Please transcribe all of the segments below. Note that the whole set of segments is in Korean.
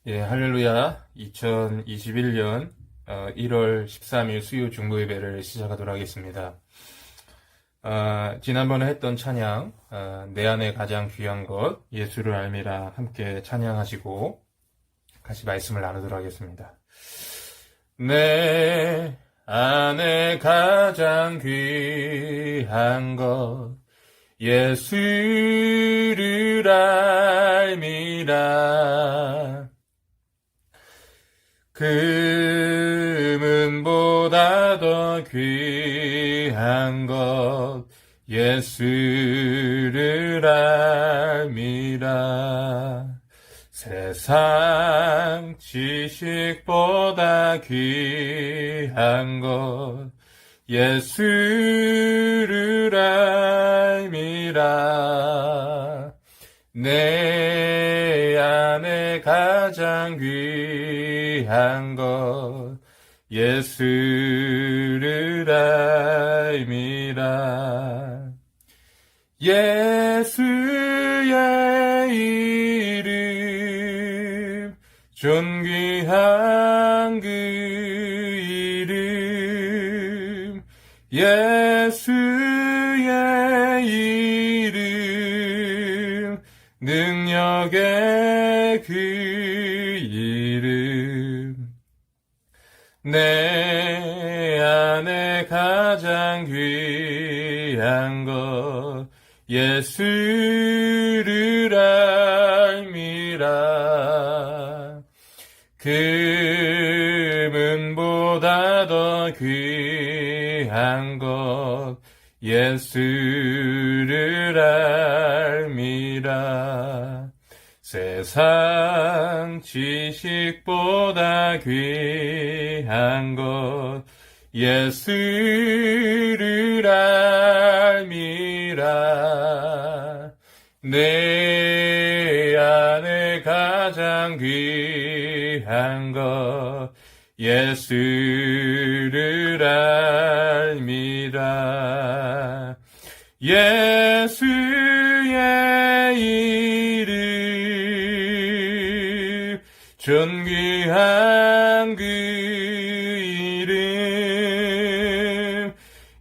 예, 할렐루야. 2021년 1월 13일 수요 중보 예배를 시작하도록 하겠습니다. 지난번에 했던 찬양, 내 안에 가장 귀한 것, 예수를 알미라 함께 찬양하시고 같이 말씀을 나누도록 하겠습니다. 내 안에 가장 귀한 것, 예수를 알미라. 금은보다 더 귀한 것 예수를 알미라. 세상 지식보다 귀한 것 예수를 알미라. 내 안에 가장 귀한 것 예수를 알미라. 예수의 이름 존귀한 그 이름 예수의 이름 능력의 그 이름 내 안에 가장 귀한 것 예수를 알미라. 금은보다 더 귀한 것 예수를 알미라. 세상 지식보다 귀한 것 예수를 알미라. 내 안에 가장 귀한 것 예수를 알미라. 예수의 이름 존귀한 그 이름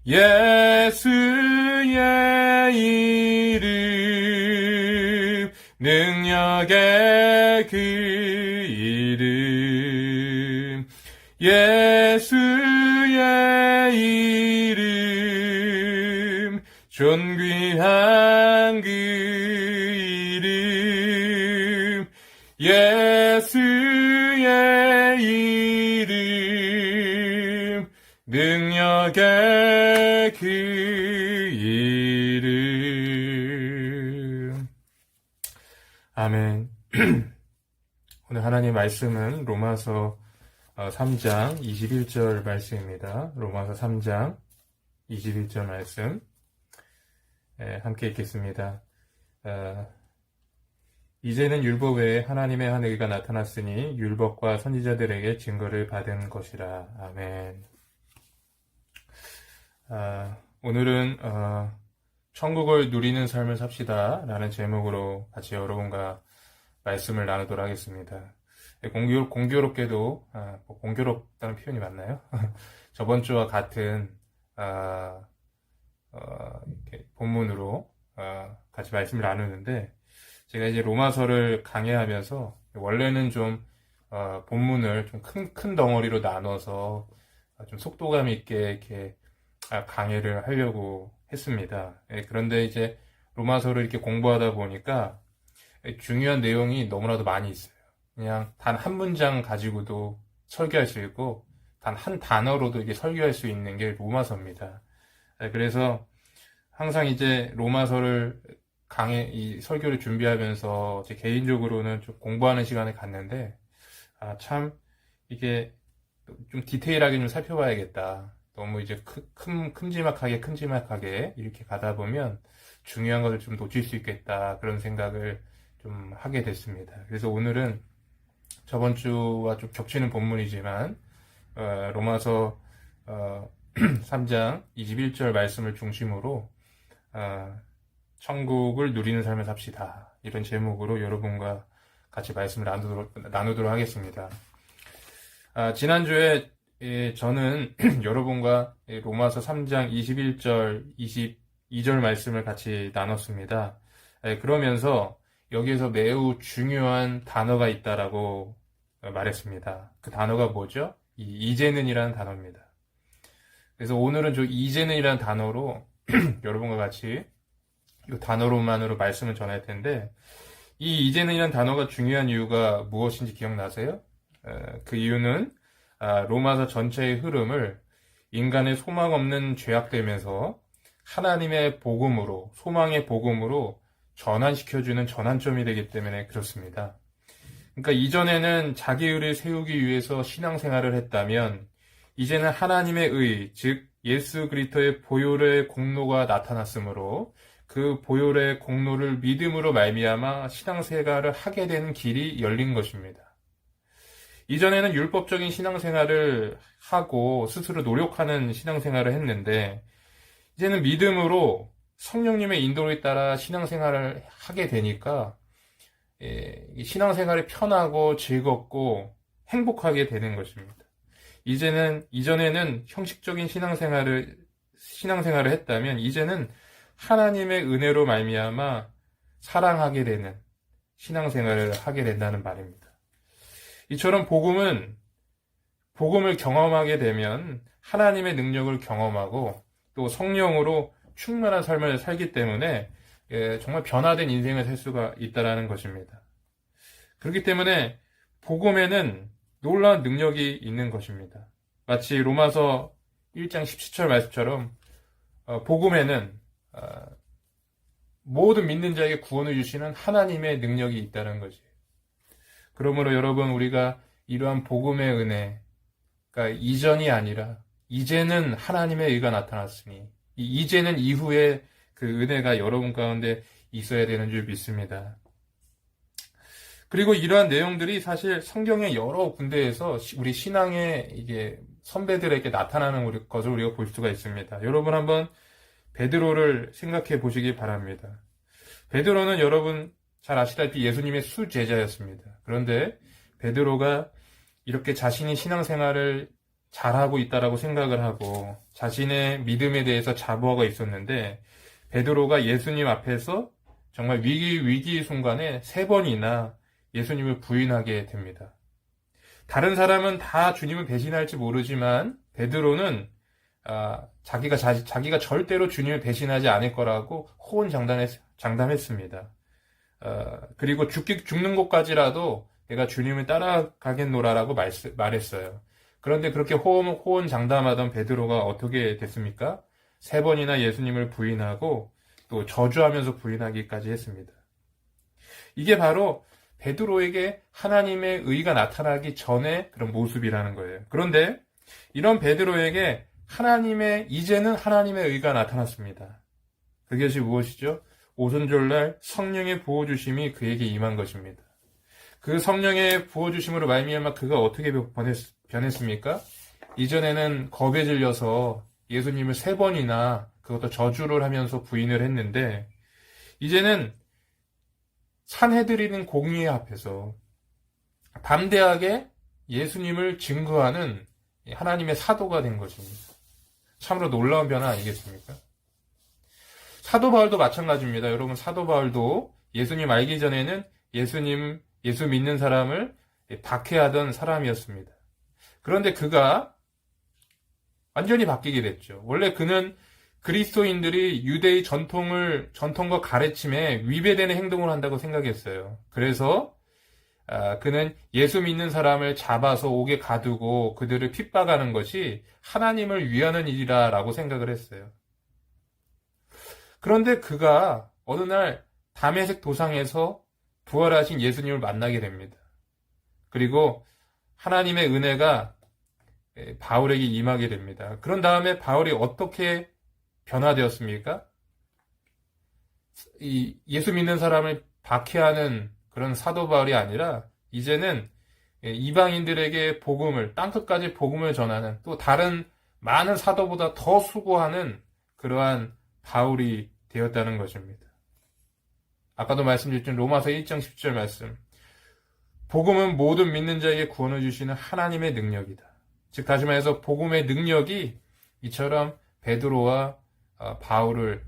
예수의 이름 능력의 그 이름 예수의 이름 존귀한 그 이름 예수의 이름 능력의 그 이름. 아멘. 오늘 하나님 말씀은 로마서 3장 21절 말씀입니다. 로마서 3장 21절 말씀 함께 읽겠습니다. 이제는 율법 외에 하나님의 한 의가 나타났으니 율법과 선지자들에게 증거를 받은 것이라. 아멘. 오늘은 천국을 누리는 삶을 삽시다 라는 제목으로 같이 여러분과 말씀을 나누도록 하겠습니다. 공교롭게도 공교롭다는 표현이 맞나요? 저번 주와 같은 이렇게 본문으로 같이 말씀을 나누는데, 제가 이제 로마서를 강해하면서 원래는 좀 본문을 좀 큰 덩어리로 나눠서 좀 속도감 있게 이렇게 강해를 하려고 했습니다. 그런데 이제 로마서를 이렇게 공부하다 보니까 중요한 내용이 너무나도 많이 있어요. 그냥 단 한 문장 가지고도 설교할 수 있고 단 한 단어로도 이게 설교할 수 있는 게 로마서입니다. 그래서 항상 이제 로마서를 이 설교를 준비하면서 제 개인적으로는 좀 공부하는 시간을 갖는데, 참 이게 좀 디테일하게 좀 살펴봐야겠다. 너무 이제 큼지막하게 이렇게 가다 보면 중요한 것을 좀 놓칠 수 있겠다, 그런 생각을 좀 하게 됐습니다. 그래서 오늘은 저번 주와 좀 겹치는 본문이지만 로마서 3장 21절 말씀을 중심으로 천국을 누리는 삶을 삽시다, 이런 제목으로 여러분과 같이 말씀을 나누도록 하겠습니다. 지난주에 저는 여러분과 로마서 3장 21절, 22절 말씀을 같이 나눴습니다. 그러면서 여기에서 매우 중요한 단어가 있다라고 말했습니다. 그 단어가 뭐죠? 이제는이라는 단어입니다. 그래서 오늘은 저 이제는이라는 단어로 여러분과 같이 이 단어로만으로 말씀을 전할 텐데, 이 이제는이라는 단어가 중요한 이유가 무엇인지 기억나세요? 그 이유는 로마서 전체의 흐름을 인간의 소망 없는 죄악되면서 하나님의 복음으로, 소망의 복음으로 전환시켜주는 전환점이 되기 때문에 그렇습니다. 그러니까 이전에는 자기 의를 세우기 위해서 신앙생활을 했다면 이제는 하나님의 의, 즉 예수 그리스도의 보혈의 공로가 나타났으므로 그 보혈의 공로를 믿음으로 말미암아 신앙생활을 하게 되는 길이 열린 것입니다. 이전에는 율법적인 신앙생활을 하고 스스로 노력하는 신앙생활을 했는데 이제는 믿음으로 성령님의 인도에 따라 신앙생활을 하게 되니까 신앙생활이 편하고 즐겁고 행복하게 되는 것입니다. 이전에는 형식적인 신앙생활을 했다면 이제는 하나님의 은혜로 말미암아 사랑하게 되는 신앙생활을 하게 된다는 말입니다. 이처럼 복음을 경험하게 되면 하나님의 능력을 경험하고 또 성령으로 충만한 삶을 살기 때문에 정말 변화된 인생을 살 수가 있다는 것입니다. 그렇기 때문에 복음에는 놀라운 능력이 있는 것입니다. 마치 로마서 1장 17절 말씀처럼 복음에는 모든 믿는 자에게 구원을 주시는 하나님의 능력이 있다는 것이에요. 그러므로 여러분, 우리가 이러한 복음의 은혜가 이전이 아니라 이제는 하나님의 의가 나타났으니 이제는 이후에 그 은혜가 여러분 가운데 있어야 되는 줄 믿습니다. 그리고 이러한 내용들이 사실 성경의 여러 군데에서 우리 신앙의 이게 선배들에게 나타나는 것을 우리가 볼 수가 있습니다. 여러분 한번 베드로를 생각해 보시기 바랍니다. 베드로는 여러분 잘 아시다시피 예수님의 수제자였습니다. 그런데 베드로가 이렇게 자신이 신앙생활을 잘하고 있다라고 생각을 하고 자신의 믿음에 대해서 자부하고 있었는데 베드로가 예수님 앞에서 정말 위기 순간에 3번이나 예수님을 부인하게 됩니다. 다른 사람은 다 주님을 배신할지 모르지만 베드로는 자기가 절대로 주님을 배신하지 않을 거라고 호언장담했습니다. 그리고 죽는 곳까지라도 내가 주님을 따라가겠노라라고 말했어요. 그런데 그렇게 호언장담하던 베드로가 어떻게 됐습니까? 3번이나 예수님을 부인하고 또 저주하면서 부인하기까지 했습니다. 이게 바로 베드로에게 하나님의 의가 나타나기 전에 그런 모습이라는 거예요. 그런데 이런 베드로에게 이제는 하나님의 의가 나타났습니다. 그것이 무엇이죠? 오순절날 성령의 부어주심이 그에게 임한 것입니다. 그 성령의 부어주심으로 말미암아 그가 어떻게 변했습니까? 이전에는 겁에 질려서 예수님을 3번이나 그것도 저주를 하면서 부인을 했는데 이제는 산헤드린 공의 앞에서 담대하게 예수님을 증거하는 하나님의 사도가 된 것입니다. 참으로 놀라운 변화 아니겠습니까? 사도 바울도 마찬가지입니다. 여러분, 사도 바울도 예수님 알기 전에는 예수 믿는 사람을 박해하던 사람이었습니다. 그런데 그가 완전히 바뀌게 됐죠. 원래 그는 그리스도인들이 유대의 전통과 가르침에 위배되는 행동을 한다고 생각했어요. 그래서 그는 예수 믿는 사람을 잡아서 옥에 가두고 그들을 핍박하는 것이 하나님을 위하는 일이라고 생각을 했어요. 그런데 그가 어느 날 다메섹 도상에서 부활하신 예수님을 만나게 됩니다. 그리고 하나님의 은혜가 바울에게 임하게 됩니다. 그런 다음에 바울이 어떻게 변화되었습니까? 예수 믿는 사람을 박해하는 그런 사도 바울이 아니라 이제는 이방인들에게 땅끝까지 복음을 전하는 또 다른 많은 사도보다 더 수고하는 그러한 바울이 되었다는 것입니다. 아까도 말씀드렸던 로마서 1장 10절 말씀. 복음은 모든 믿는 자에게 구원을 주시는 하나님의 능력이다. 즉 다시 말해서 복음의 능력이 이처럼 베드로와 바울을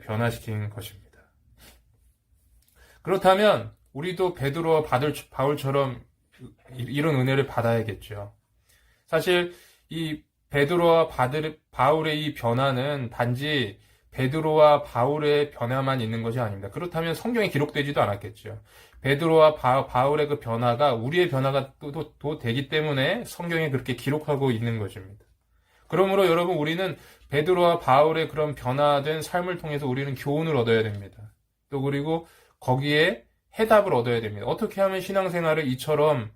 변화시킨 것입니다. 그렇다면 우리도 베드로와 바울처럼 이런 은혜를 받아야겠죠. 사실 이 베드로와 바울의 이 변화는 단지 베드로와 바울의 변화만 있는 것이 아닙니다. 그렇다면 성경에 기록되지도 않았겠죠. 베드로와 바울의 그 변화가 우리의 변화가 또 되기 때문에 성경에 그렇게 기록하고 있는 것입니다. 그러므로 여러분 우리는 베드로와 바울의 그런 변화된 삶을 통해서 우리는 교훈을 얻어야 됩니다. 또 그리고 거기에 해답을 얻어야 됩니다. 어떻게 하면 신앙생활을 이처럼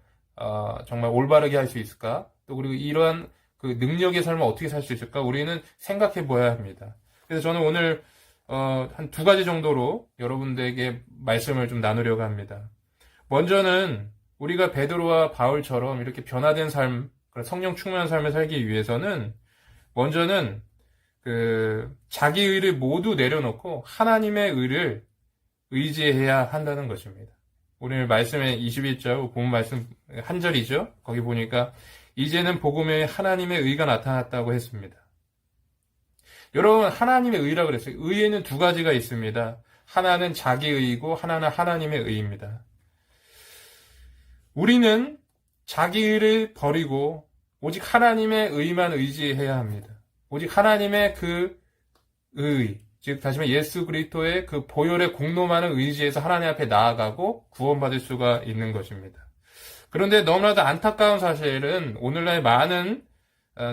정말 올바르게 할 수 있을까? 또 그리고 이러한 그 능력의 삶을 어떻게 살 수 있을까? 우리는 생각해 보아야 합니다. 그래서 저는 오늘 한 2가지 정도로 여러분들에게 말씀을 좀 나누려고 합니다. 먼저는 우리가 베드로와 바울처럼 이렇게 변화된 삶, 성령 충만한 삶을 살기 위해서는 먼저는 자기 의를 모두 내려놓고 하나님의 의를 의지해야 한다는 것입니다. 오늘 말씀의 21절 본 말씀 한 절이죠. 거기 보니까 이제는 복음에 하나님의 의가 나타났다고 했습니다. 여러분 하나님의 의라고 그랬어요. 의에는 2가지가 있습니다. 하나는 자기 의이고 하나는 하나님의 의입니다. 우리는 자기 의를 버리고 오직 하나님의 의만 의지해야 합니다. 오직 하나님의 그 의, 즉 다시 말해 예수 그리스도의 그 보혈의 공로만을 의지해서 하나님 앞에 나아가고 구원받을 수가 있는 것입니다. 그런데 너무나도 안타까운 사실은 오늘날 많은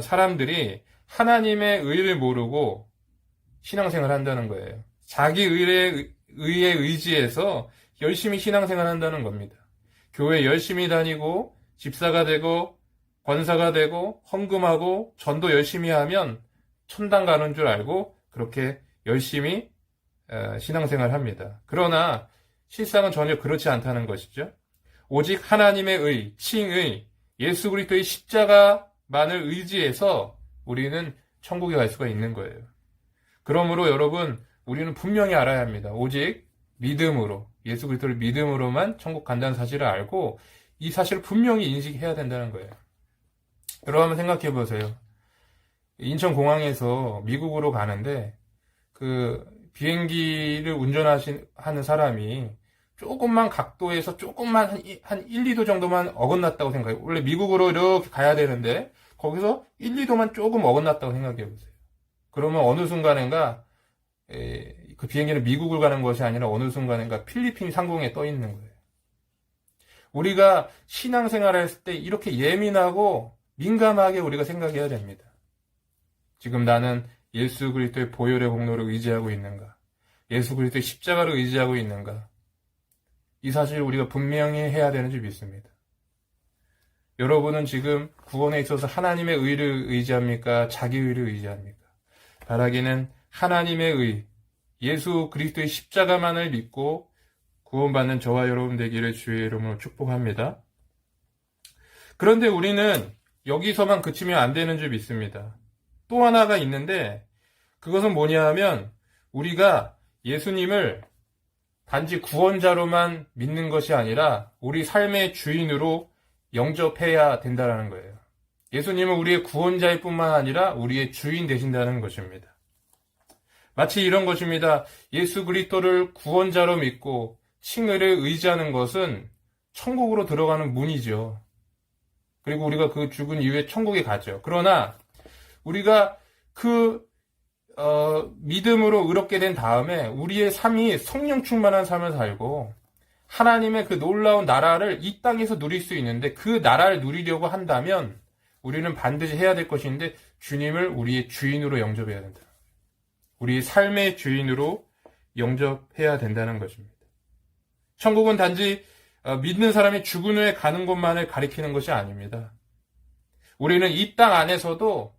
사람들이 하나님의 의를 모르고 신앙생활을 한다는 거예요. 자기 의에 의지해서 열심히 신앙생활을 한다는 겁니다. 교회 열심히 다니고 집사가 되고 권사가 되고 헌금하고 전도 열심히 하면 천당 가는 줄 알고 그렇게 열심히 신앙생활을 합니다. 그러나 실상은 전혀 그렇지 않다는 것이죠. 오직 하나님의 의, 칭의, 예수 그리스도의 십자가만을 의지해서 우리는 천국에 갈 수가 있는 거예요. 그러므로 여러분 우리는 분명히 알아야 합니다. 오직 믿음으로, 예수 그리스도를 믿음으로만 천국 간다는 사실을 알고 이 사실을 분명히 인식해야 된다는 거예요. 여러분 한번 생각해 보세요. 인천공항에서 미국으로 가는데 그 비행기를 하는 사람이 조금만 각도에서 조금만 한 1, 2도 정도만 어긋났다고 생각해요. 원래 미국으로 이렇게 가야 되는데 거기서 1, 2도만 조금 어긋났다고 생각해 보세요. 그러면 어느 순간인가 그 비행기는 미국을 가는 것이 아니라 어느 순간인가 필리핀 상공에 떠 있는 거예요. 우리가 신앙생활을 했을 때 이렇게 예민하고 민감하게 우리가 생각해야 됩니다. 지금 나는 예수 그리스도의 보혈의 공로를 의지하고 있는가? 예수 그리스도의 십자가를 의지하고 있는가? 이 사실을 우리가 분명히 해야 되는지 믿습니다. 여러분은 지금 구원에 있어서 하나님의 의를 의지합니까? 자기 의를 의지합니까? 바라기는 하나님의 의, 예수 그리스도의 십자가만을 믿고 구원받는 저와 여러분 되기를 주의 이름으로 축복합니다. 그런데 우리는 여기서만 그치면 안 되는 줄 믿습니다. 또 하나가 있는데 그것은 뭐냐 하면 우리가 예수님을 단지 구원자로만 믿는 것이 아니라 우리 삶의 주인으로 영접해야 된다는 거예요. 예수님은 우리의 구원자일 뿐만 아니라 우리의 주인 되신다는 것입니다. 마치 이런 것입니다. 예수 그리스도를 구원자로 믿고 칭의를 의지하는 것은 천국으로 들어가는 문이죠. 그리고 우리가 그 죽은 이후에 천국에 가죠. 그러나 우리가 믿음으로 의롭게 된 다음에 우리의 삶이 성령 충만한 삶을 살고 하나님의 그 놀라운 나라를 이 땅에서 누릴 수 있는데 그 나라를 누리려고 한다면 우리는 반드시 해야 될 것인데 주님을 우리의 주인으로 영접해야 된다. 우리의 삶의 주인으로 영접해야 된다는 것입니다. 천국은 단지 믿는 사람이 죽은 후에 가는 곳만을 가리키는 것이 아닙니다. 우리는 이 땅 안에서도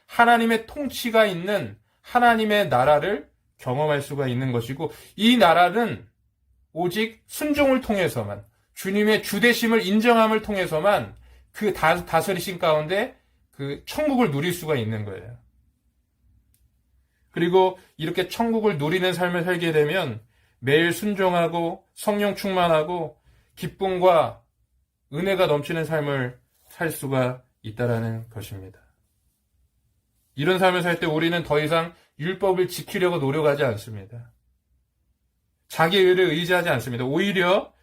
하나님의 통치가 있는 하나님의 나라를 경험할 수가 있는 것이고 이 나라는 오직 순종을 통해서만 주님의 주되심을 인정함을 통해서만 그 다스리신 가운데 그 천국을 누릴 수가 있는 거예요. 그리고 이렇게 천국을 누리는 삶을 살게 되면 매일 순종하고 성령 충만하고 기쁨과 은혜가 넘치는 삶을 살 수가 있다라는 것입니다. 이런 삶을 살 때 우리는 더 이상 율법을 지키려고 노력하지 않습니다. 자기 의를 의지하지 않습니다. 오히려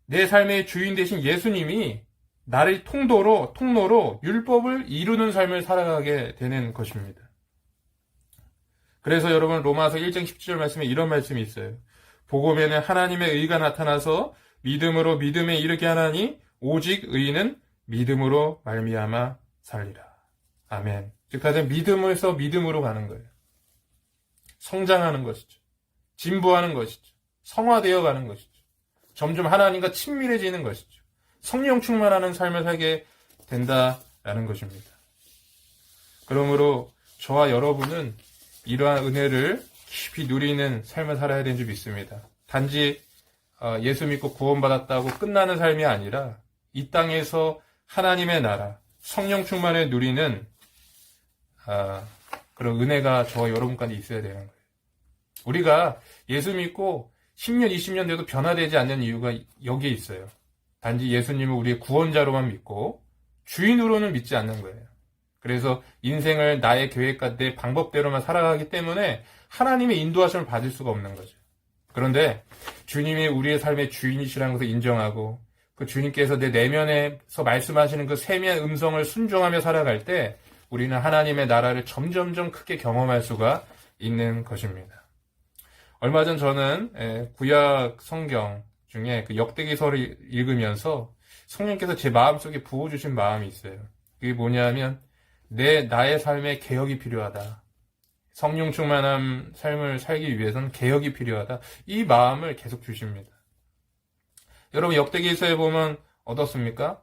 내 삶의 주인 되신 예수님이 나를 통로로 율법을 이루는 삶을 살아가게 되는 것입니다. 그래서 여러분 로마서 1장 17절 말씀에 이런 말씀이 있어요. 복음에는 하나님의 의가 나타나서 믿음으로 믿음에 이르게 하나니 오직 의인은 믿음으로 말미암아 살리라. 아멘. 즉 하여튼 믿음에서 믿음으로 가는 거예요. 성장하는 것이죠. 진보하는 것이죠. 성화되어 가는 것이죠. 점점 하나님과 친밀해지는 것이죠. 성령 충만하는 삶을 살게 된다라는 것입니다. 그러므로 저와 여러분은 이러한 은혜를 깊이 누리는 삶을 살아야 되는 줄 믿습니다. 단지 예수 믿고 구원받았다고 끝나는 삶이 아니라 이 땅에서 하나님의 나라, 성령 충만을 누리는 그런 은혜가 저와 여러분까지 있어야 되는 거예요. 우리가 예수 믿고 10년, 20년 돼도 변화되지 않는 이유가 여기에 있어요. 단지 예수님을 우리의 구원자로만 믿고 주인으로는 믿지 않는 거예요. 그래서 인생을 나의 계획과 내 방법대로만 살아가기 때문에 하나님의 인도하심을 받을 수가 없는 거죠. 그런데 주님이 우리의 삶의 주인이시라는 것을 인정하고 그 주님께서 내 내면에서 말씀하시는 그 세미한 음성을 순종하며 살아갈 때 우리는 하나님의 나라를 점점점 크게 경험할 수가 있는 것입니다. 얼마 전 저는 구약 성경 중에 그 역대기서를 읽으면서 성령께서 제 마음속에 부어주신 마음이 있어요. 그게 뭐냐면 나의 삶에 개혁이 필요하다. 성령 충만한 삶을 살기 위해서는 개혁이 필요하다. 이 마음을 계속 주십니다. 여러분 역대기서에 보면 어떻습니까?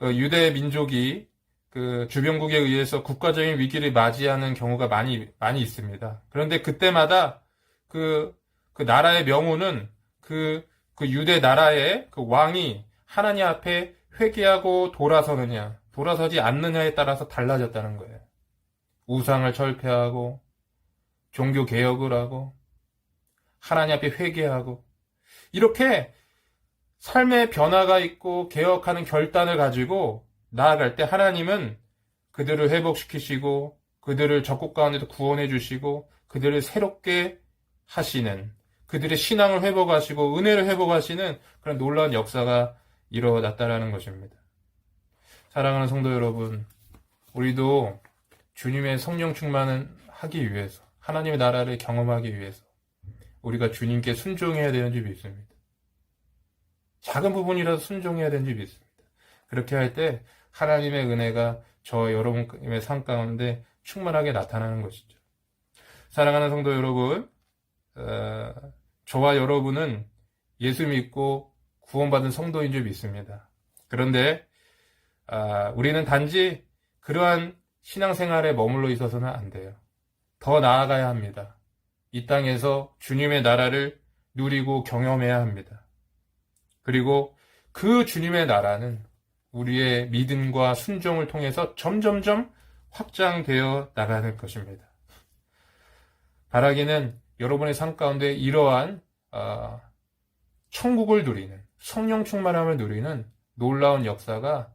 유대 민족이 그 주변국에 의해서 국가적인 위기를 맞이하는 경우가 많이 있습니다. 그런데 그때마다 그 나라의 명우는 그 유대 나라의 그 왕이 하나님 앞에 회개하고 돌아서느냐, 돌아서지 않느냐에 따라서 달라졌다는 거예요. 우상을 철폐하고, 종교 개혁을 하고, 하나님 앞에 회개하고, 이렇게 삶의 변화가 있고 개혁하는 결단을 가지고 나아갈 때 하나님은 그들을 회복시키시고, 그들을 적국 가운데도 구원해 주시고, 그들을 새롭게 하시는, 그들의 신앙을 회복하시고 은혜를 회복하시는 그런 놀라운 역사가 일어났다라는 것입니다. 사랑하는 성도 여러분, 우리도 주님의 성령 충만을 하기 위해서, 하나님의 나라를 경험하기 위해서 우리가 주님께 순종해야 되는 줄 믿습니다. 작은 부분이라도 순종해야 되는 줄 믿습니다. 그렇게 할 때 하나님의 은혜가 저 여러분의 삶 가운데 충만하게 나타나는 것이죠. 사랑하는 성도 여러분, 저와 여러분은 예수 믿고 구원받은 성도인 줄 믿습니다. 그런데 우리는 단지 그러한 신앙생활에 머물러 있어서는 안 돼요. 더 나아가야 합니다. 이 땅에서 주님의 나라를 누리고 경험해야 합니다. 그리고 그 주님의 나라는 우리의 믿음과 순종을 통해서 점점점 확장되어 나가는 것입니다. 바라기는 여러분의 삶 가운데 이러한 천국을 누리는, 성령 충만함을 누리는 놀라운 역사가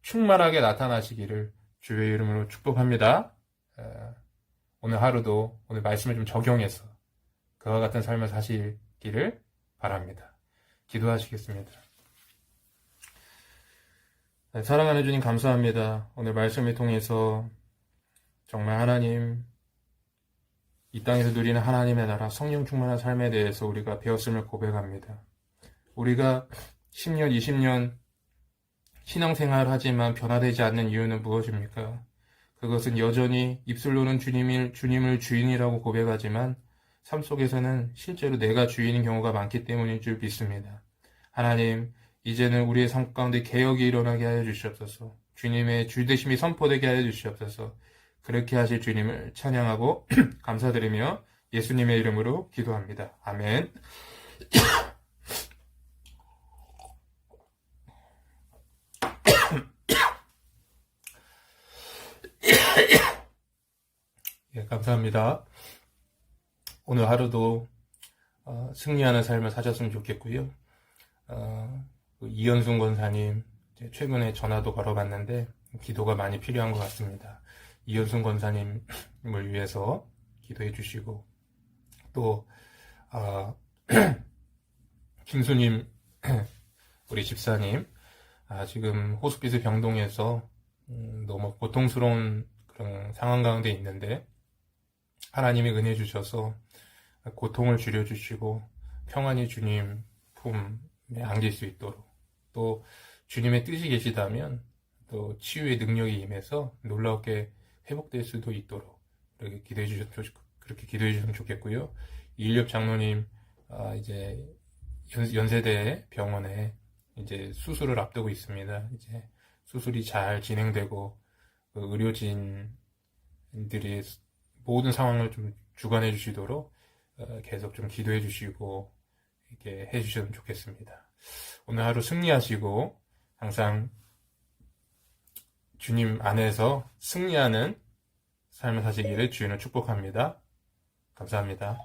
충만하게 나타나시기를 주의 이름으로 축복합니다. 오늘 하루도 오늘 말씀을 좀 적용해서 그와 같은 삶을 사시기를 바랍니다. 기도하시겠습니다. 사랑하는 주님 감사합니다. 오늘 말씀을 통해서 정말 하나님, 이 땅에서 누리는 하나님의 나라, 성령 충만한 삶에 대해서 우리가 배웠음을 고백합니다. 우리가 10년, 20년 신앙생활을 하지만 변화되지 않는 이유는 무엇입니까? 그것은 여전히 입술로는 주님을 주인이라고 고백하지만 삶 속에서는 실제로 내가 주인인 경우가 많기 때문인 줄 믿습니다. 하나님, 이제는 우리의 삶 가운데 개혁이 일어나게 하여 주시옵소서. 주님의 주되심이 선포되게 하여 주시옵소서. 그렇게 하실 주님을 찬양하고 감사드리며 예수님의 이름으로 기도합니다. 아멘. 예, 감사합니다. 오늘 하루도 승리하는 삶을 사셨으면 좋겠고요. 이현순 권사님, 이제 최근에 전화도 걸어봤는데 기도가 많이 필요한 것 같습니다. 이현순 권사님을 위해서 기도해 주시고 또 김수님 우리 집사님 지금 호스피스 병동에서 너무 고통스러운 그런 상황 가운데 있는데 하나님이 은혜 주셔서 고통을 줄여주시고 평안히 주님 품에 안길 수 있도록 또 주님의 뜻이 계시다면 또 치유의 능력이 임해서 놀랍게 회복될 수도 있도록 그렇게 기도해 주시면 좋겠고요. 이일엽 장로님 이제 연세대 병원에 이제 수술을 앞두고 있습니다. 이제 수술이 잘 진행되고 의료진들이 모든 상황을 좀 주관해 주시도록 계속 좀 기도해 주시고 이렇게 해 주시면 좋겠습니다. 오늘 하루 승리하시고 항상 주님 안에서 승리하는 삶을 사시기를 주님을 축복합니다. 감사합니다.